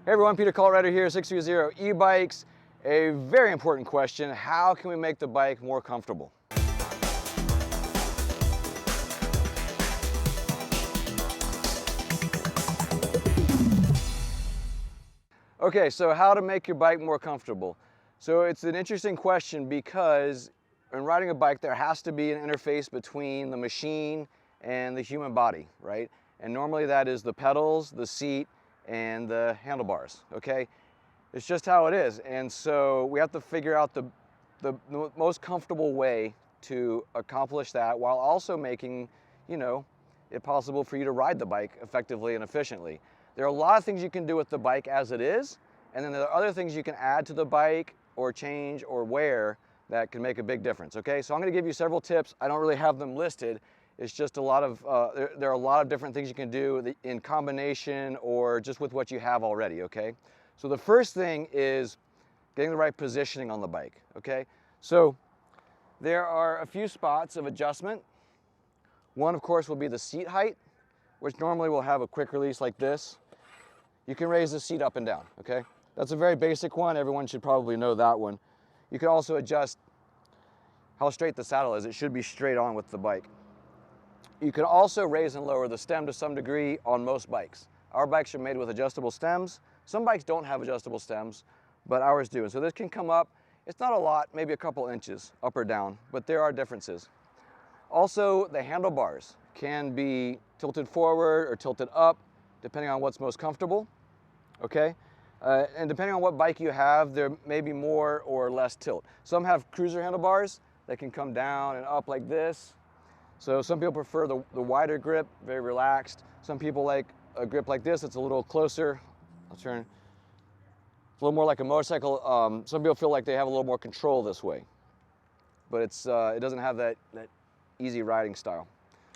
Hey everyone, Peter Colorado here, 630 e-bikes. A very important question, how can we make the bike more comfortable? Okay, so how to make your bike more comfortable? So it's an interesting question because in riding a bike there has to be an interface between the machine and the human body, right? And normally that is the pedals, the seat, and the handlebars, okay? It's just how it is. And so we have to figure out the most comfortable way to accomplish that while also making, it possible for you to ride the bike effectively and efficiently. There are a lot of things you can do with the bike as it is, and then there are other things you can add to the bike or change or wear that can make a big difference, okay? So I'm gonna give you several tips. I don't really have them listed. It's just a lot of, there are a lot of different things you can do in combination or just with what you have already, okay? So the first thing is getting the right positioning on the bike, okay? So there are a few spots of adjustment. One, of course, will be the seat height, which normally will have a quick release like this. You can raise the seat up and down, okay? That's a very basic one. Everyone should probably know that one. You can also adjust how straight the saddle is. It should be straight on with the bike. You can also raise and lower the stem to some degree on most bikes. Our bikes are made with adjustable stems. Some bikes don't have adjustable stems, but ours do. And so this can come up, it's not a lot, maybe a couple inches up or down, but there are differences. Also, the handlebars can be tilted forward or tilted up, depending on what's most comfortable, okay? And depending on what bike you have, there may be more or less tilt. Some have cruiser handlebars that can come down and up like this. So some people prefer the wider grip, very relaxed. Some people like a grip like this, it's a little closer. I'll turn. It's a little more like a motorcycle. Some people feel like they have a little more control this way, but it doesn't have that easy riding style.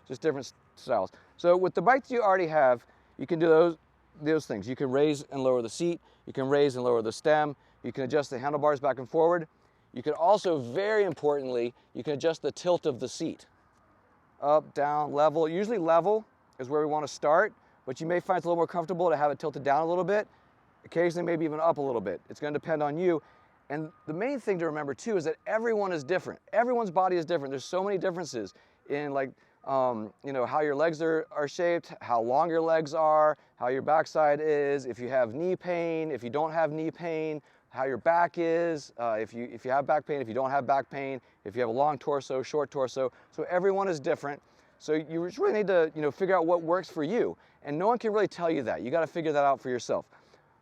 Just different styles. So with the bike you already have, you can do those things. You can raise and lower the seat. You can raise and lower the stem. You can adjust the handlebars back and forward. You can also, very importantly, you can adjust the tilt of the seat. Up, down, level. Usually level is where we want to start, but you may find it's a little more comfortable to have it tilted down a little bit, occasionally maybe even up a little bit. It's going to depend on you. And the main thing to remember too is that everyone is different. Everyone's body is different. There's so many differences in how your legs are shaped, how long your legs are, how your backside is, if you have knee pain, if you don't have knee pain, how your back is, if you have back pain, if you don't have back pain, if you have a long torso, short torso. So everyone is different. So you really need to figure out what works for you. And no one can really tell you that. You got to figure that out for yourself.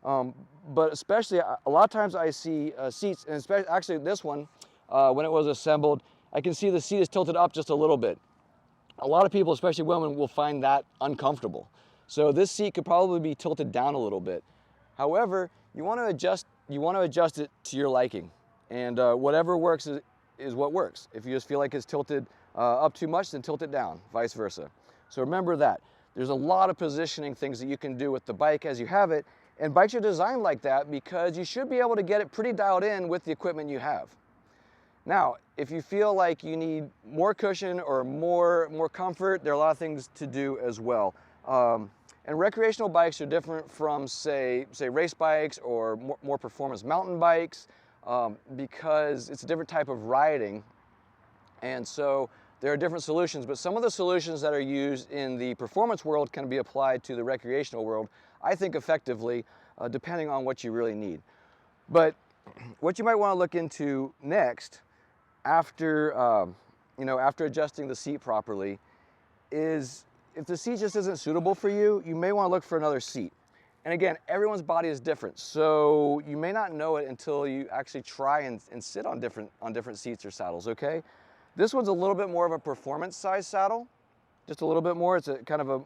But especially, a lot of times I see seats, and especially actually this one, when it was assembled, I can see the seat is tilted up just a little bit. A lot of people, especially women, will find that uncomfortable. So this seat could probably be tilted down a little bit. However, you want to adjust it to your liking. And whatever works is what works. If you just feel like it's tilted up too much, then tilt it down, vice versa. So remember that. There's a lot of positioning things that you can do with the bike as you have it, and bikes are designed like that because you should be able to get it pretty dialed in with the equipment you have. Now, if you feel like you need more cushion or more comfort, there are a lot of things to do as well. And recreational bikes are different from, say race bikes or more performance mountain bikes because it's a different type of riding. And so there are different solutions, but some of the solutions that are used in the performance world can be applied to the recreational world, I think effectively, depending on what you really need. But what you might want to look into next, after adjusting the seat properly, is if the seat just isn't suitable for you, you may want to look for another seat. And again, everyone's body is different, so you may not know it until you actually try and sit on different seats or saddles, okay? This one's a little bit more of a performance size saddle, just a little bit more. It's a kind of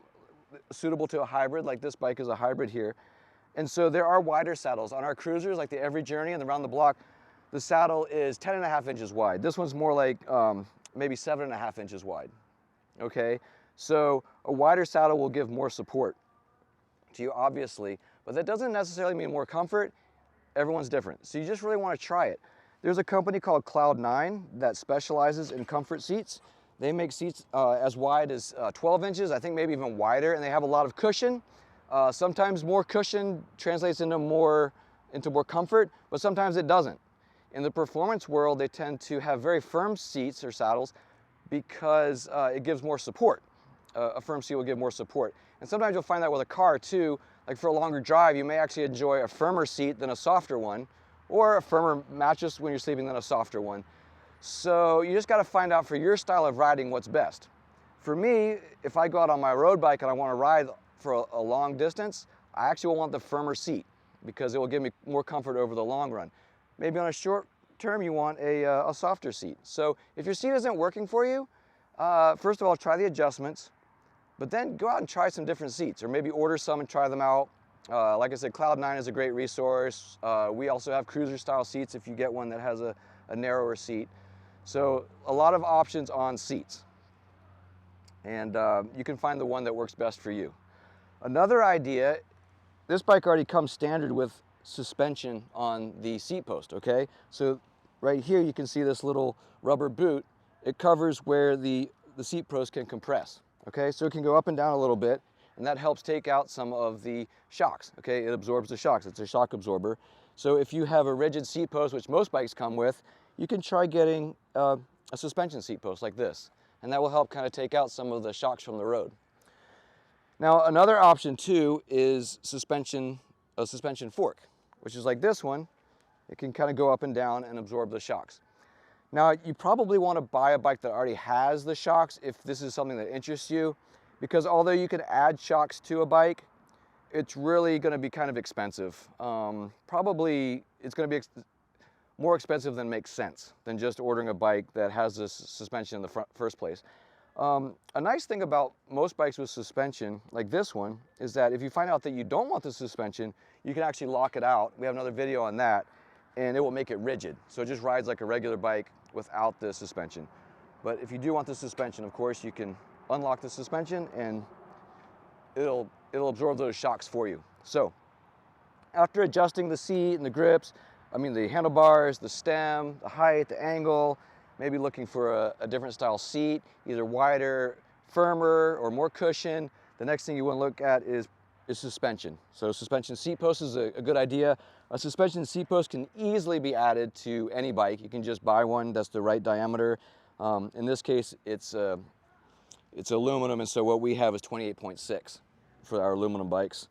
suitable to a hybrid, like this bike is a hybrid here. And so there are wider saddles. On our cruisers, like the Every Journey and the Round the Block, the saddle is 10.5 inches wide. This one's more like maybe 7.5 inches wide, okay? So a wider saddle will give more support to you, obviously, but that doesn't necessarily mean more comfort. Everyone's different. So you just really want to try it. There's a company called Cloud9 that specializes in comfort seats. They make seats as wide as 12 inches, I think maybe even wider, and they have a lot of cushion, Sometimes more cushion translates into more comfort, but sometimes it doesn't. In the performance world, they tend to have very firm seats or saddles because it gives more support. A firm seat will give more support. And sometimes you'll find that with a car too, like for a longer drive, you may actually enjoy a firmer seat than a softer one, or a firmer mattress when you're sleeping than a softer one. So you just got to find out for your style of riding what's best. For me, if I go out on my road bike and I want to ride for a long distance, I actually will want the firmer seat because it will give me more comfort over the long run. Maybe on a short term, you want a softer seat. So if your seat isn't working for you, first of all, try the adjustments, but then go out and try some different seats, or maybe order some and try them out. Like I said, Cloud9 is a great resource. We also have cruiser style seats if you get one that has a narrower seat. So a lot of options on seats. And you can find the one that works best for you. Another idea, this bike already comes standard with suspension on the seat post, okay? So right here you can see this little rubber boot. It covers where the seat post can compress, okay? So it can go up and down a little bit, and that helps take out some of the shocks, okay? It absorbs the shocks, it's a shock absorber. So if you have a rigid seat post, which most bikes come with, you can try getting a suspension seat post like this, and that will help kind of take out some of the shocks from the road. Now another option too is a suspension fork, which is like this one. It can kind of go up and down and absorb the shocks. Now you probably want to buy a bike that already has the shocks if this is something that interests you, because although you can add shocks to a bike, it's really going to be kind of expensive. Probably it's going to be more expensive than makes sense than just ordering a bike that has this suspension in the first place. A nice thing about most bikes with suspension, like this one, is that if you find out that you don't want the suspension, you can actually lock it out. We have another video on that, and it will make it rigid. So it just rides like a regular bike without the suspension. But if you do want the suspension, of course, you can unlock the suspension and it'll absorb those shocks for you. So after adjusting the seat and the grips, the handlebars, the stem, the height, the angle, maybe looking for a different style seat, either wider, firmer, or more cushion. The next thing you want to look at is suspension. So suspension seat post is a good idea. A suspension seat post can easily be added to any bike. You can just buy one that's the right diameter. In this case, it's aluminum, and so what we have is 28.6 for our aluminum bikes.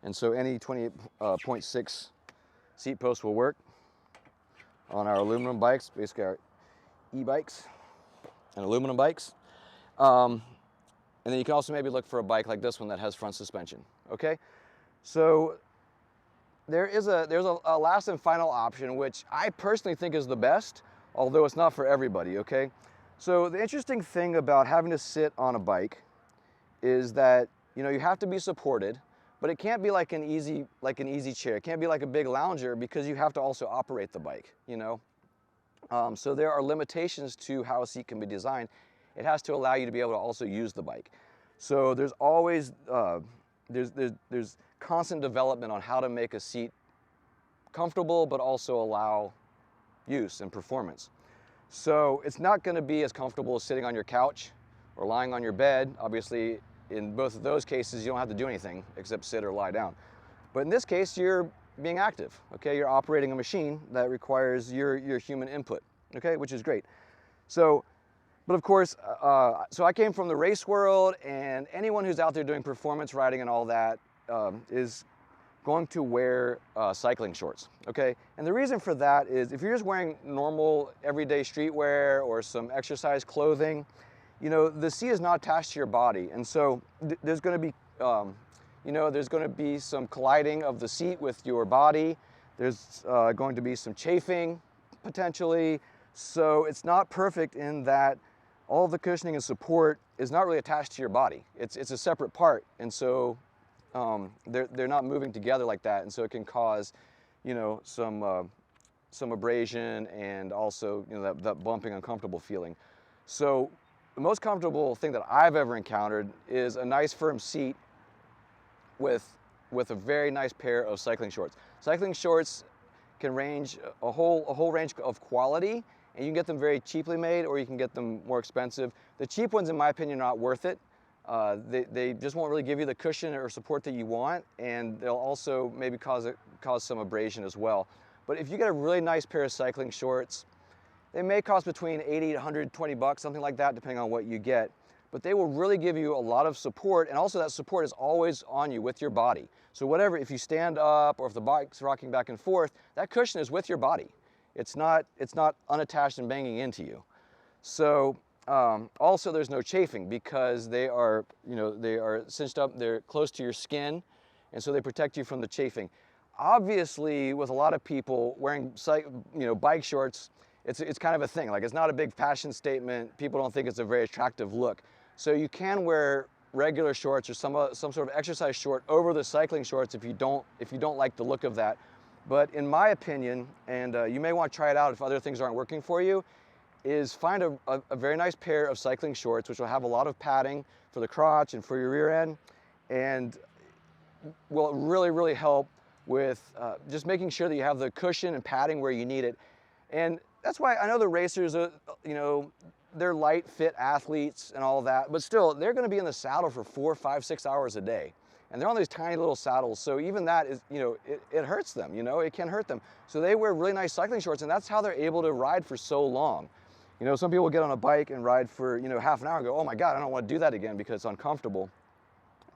And so any 28.6 seat post will work on our aluminum bikes, basically our e-bikes and aluminum bikes. And then you can also maybe look for a bike like this one that has front suspension, okay? So there's a last and final option, which I personally think is the best, although it's not for everybody, okay? So the interesting thing about having to sit on a bike is that, you have to be supported, but it can't be like an easy chair. It can't be like a big lounger because you have to also operate the bike, So there are limitations to how a seat can be designed. It has to allow you to be able to also use the bike. So there's always, there's constant development on how to make a seat comfortable, but also allow use and performance. So it's not going to be as comfortable as sitting on your couch or lying on your bed. Obviously, in both of those cases, you don't have to do anything except sit or lie down. But in this case, you're being active, okay? You're operating a machine that requires your human input, okay? Which is great. So, but of course, so I came from the race world, and anyone who's out there doing performance riding and all that is going to wear cycling shorts, okay? And the reason for that is if you're just wearing normal everyday streetwear or some exercise clothing, the seat is not attached to your body, and so there's going to be there's going to be some colliding of the seat with your body. There's going to be some chafing potentially. So it's not perfect in that all the cushioning and support is not really attached to your body. It's a separate part, and so they're not moving together like that, and so it can cause some abrasion and also that bumping, uncomfortable feeling. So the most comfortable thing that I've ever encountered is a nice firm seat with a very nice pair of cycling shorts. Cycling shorts can range a whole range of quality, and you can get them very cheaply made, or you can get them more expensive. The cheap ones, in my opinion, are not worth it. They just won't really give you the cushion or support that you want, and they'll also maybe cause some abrasion as well. But if you get a really nice pair of cycling shorts, they may cost between 80 to 120 bucks, something like that, depending on what you get. But they will really give you a lot of support, and also that support is always on you with your body. So whatever, if you stand up or if the bike's rocking back and forth, that cushion is with your body. It's not unattached and banging into you. So also there's no chafing because they are cinched up, they're close to your skin, and so they protect you from the chafing. Obviously, with a lot of people wearing bike shorts, it's kind of a thing. Like, it's not a big fashion statement. People don't think it's a very attractive look. So you can wear regular shorts or some sort of exercise short over the cycling shorts if you don't like the look of that. But in my opinion, and you may want to try it out if other things aren't working for you, is find a very nice pair of cycling shorts which will have a lot of padding for the crotch and for your rear end, and will really, really help with just making sure that you have the cushion and padding where you need it. And that's why I know the racers, they're light, fit athletes and all that, but still, they're going to be in the saddle for 4, 5, 6 hours a day. And they're on these tiny little saddles, so even that is, it hurts them, it can hurt them. So they wear really nice cycling shorts, and that's how they're able to ride for so long. Some people get on a bike and ride for, half an hour and go, oh my God, I don't want to do that again because it's uncomfortable.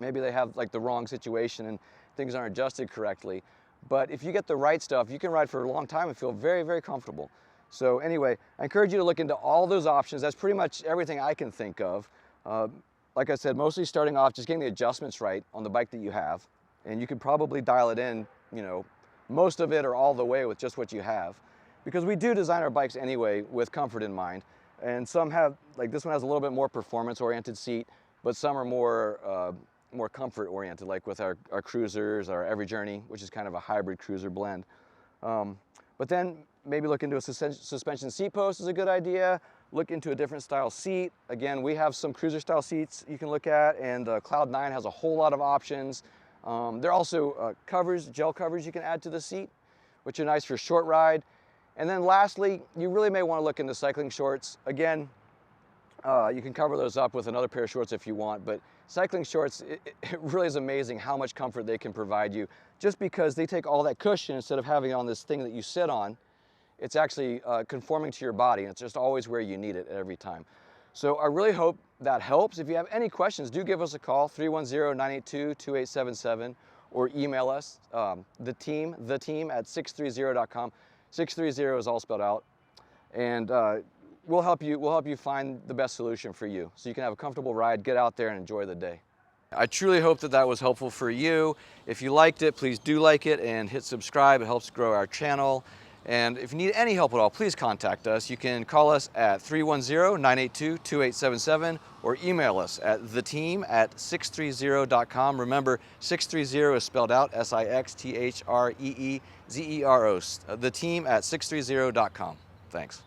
Maybe they have like the wrong situation and things aren't adjusted correctly. But if you get the right stuff, you can ride for a long time and feel very, very comfortable. So anyway, I encourage you to look into all those options. That's pretty much everything I can think of. Like I said, mostly starting off just getting the adjustments right on the bike that you have. And you could probably dial it in, most of it or all the way with just what you have. Because we do design our bikes anyway with comfort in mind. And some have, like this one has a little bit more performance-oriented seat, but some are more comfort-oriented, like with our cruisers, our Every Journey, which is kind of a hybrid cruiser blend. But then maybe look into a suspension seat post is a good idea. Look into a different style seat. Again, we have some cruiser style seats you can look at, and Cloud 9 has a whole lot of options. There are also gel covers you can add to the seat, which are nice for short ride. And then lastly, you really may want to look into cycling shorts. Again, you can cover those up with another pair of shorts if you want, but cycling shorts, it really is amazing how much comfort they can provide you, just because they take all that cushion instead of having it on this thing that you sit on. It's actually conforming to your body, and it's just always where you need it at every time. So I really hope that helps. If you have any questions, do give us a call, 310-982-2877, or email us, the team at sixthreezero.com. 630 is all spelled out, and we'll help you find the best solution for you so you can have a comfortable ride, get out there and enjoy the day. I truly hope that was helpful for you. If you liked it, please do like it and hit subscribe. It helps grow our channel. And if you need any help at all, please contact us. You can call us at 310-982-2877 or email us at theteam@sixthreezero.com. Remember, 630 is spelled out SIXTHREEZERO. Theteam@sixthreezero.com. Thanks.